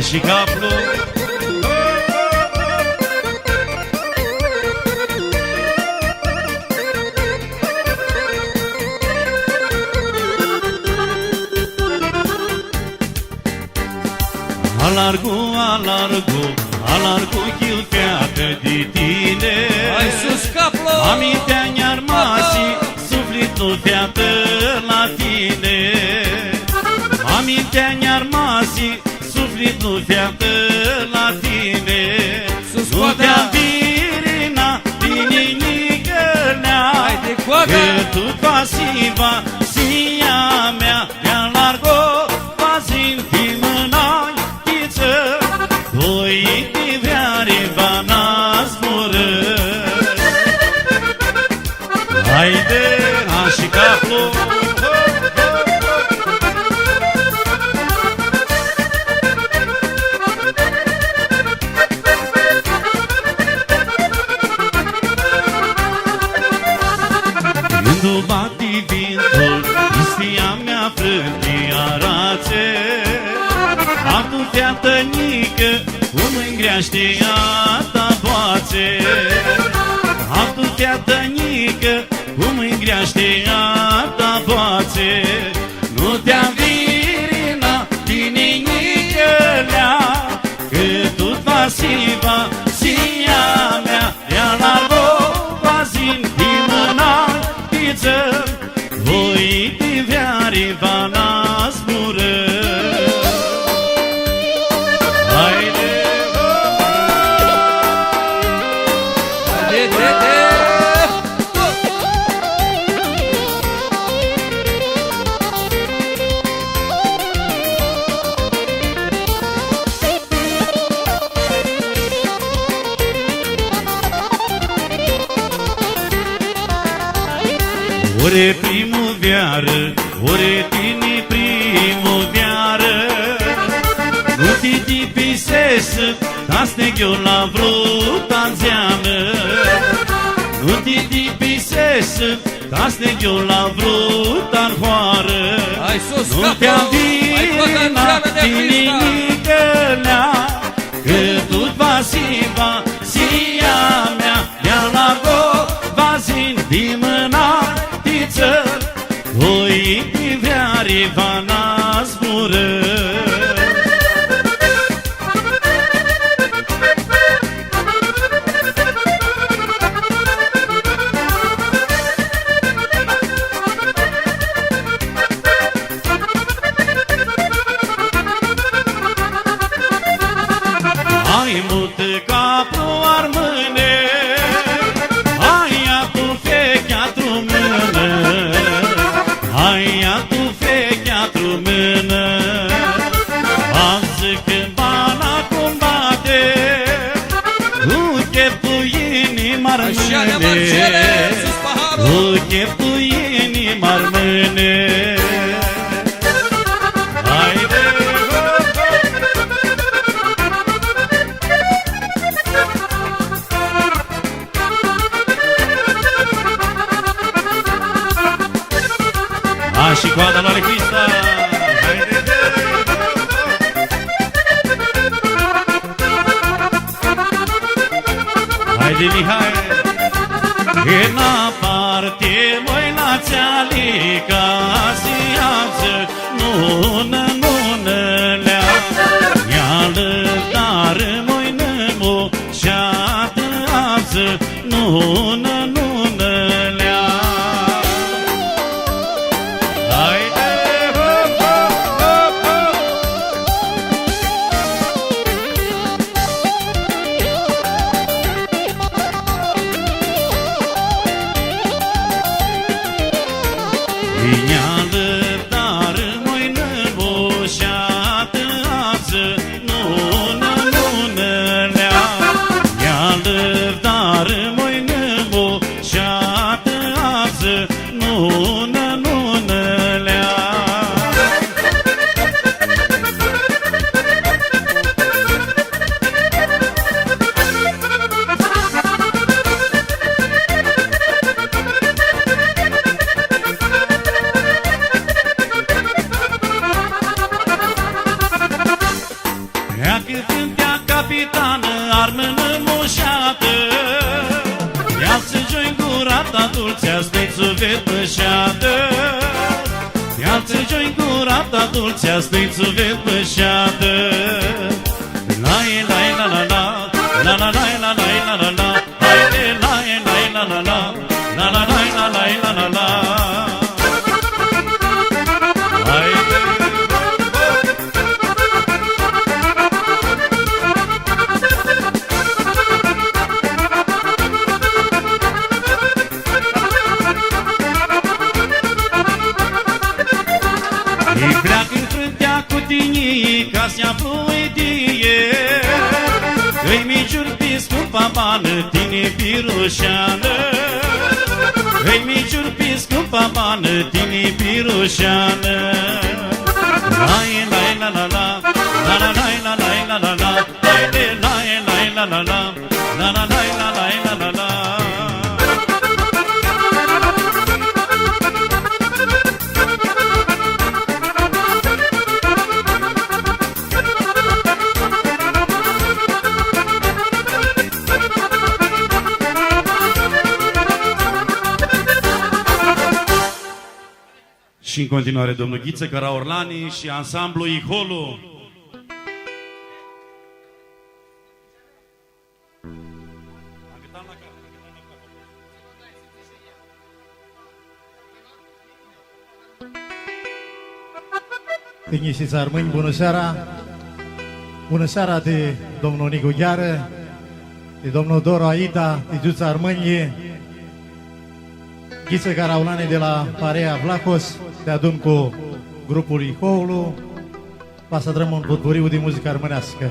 și capul. Alargu, alargu, alargu chilpeacă de tine. Hai sus capul! Amintea-mi armasi, sufletul fiată la tine. Amintea-mi armasi, sufletul fiată la tine. Nu te-am virina, tine-nică-nea, că tu pasiva, sia mea, de-alargo, pazin timânai, tiță, doi tiveare vana zbură. Haide, și capul. Când bate vintul, istia mea frântiarațe, acum fiatănică, cum îngreaște ea ta boațe. Acum fiatănică, cum îngreaște ea ta boațe. Nu te-am virina, tine-nică-nea, că tu pasiva, sia mea, ea la vazin, timăna, tiță, voi tiveare vana zbură. Haide, ore primăvară, ore tine primăvară, nu te tipisesc, asta eu la vrut anzeană. Nu te tipisesc, asta eu la vrut anhoară. Nu te-am vina, tine-nică-nea, că tu pasiva, sia mea, de-a la vazin, dimâna, voi tiveare vana zbură. Ai mult capul armâne, ai tu fechea-tu mână, ai tu fechea-tu mână. Azi când bana combate, cu chepul inima-r mâne, cu chepul inima-r mâne. Și coada la Lechista. Haide, Mihai. În aparte, măi, la țealica, zi-ață, nună-nună-lea, ia-lă, dar, măi, nămo, și-ată-ață, nună-nună-lea. Ineală, dar, măi, nămo, capitană, armână moșată. Ia-ți join gurata dulcea, stăițu vetpășată. Ia-ți join gurata dulcea, stăițu vetpășată. Lai, lai, la, la, la, la, la, la, la, la, la, la, haide, lai, lai, la, la, la, la, la, la, la, la, la, la. Îi pleacă în frântea cu tine ca să aflu o idee. Îi miciuri pe scumpa bană, tine pirușeană. Îi miciuri pe scumpa bană, tine pirușeană. Lai, lai, la, la, la, la, la, la, la, la, la, la, haide, lai, lai, la, la, la, la, la, la, la, la, la, la. Și în continuare domnul Ghiță Caraorlani și ansamblu Iholu. Tânghișiți Armâni, bună seara! Bună seara de domnul Nicu Gheară, de domnul Doru Aida, de Giuța Armâni, Ghiță Caraorlani de la Parea Vlacos, te adun cu grupul Iholu, Pasa Drămân Potpuriu de muzică armânească.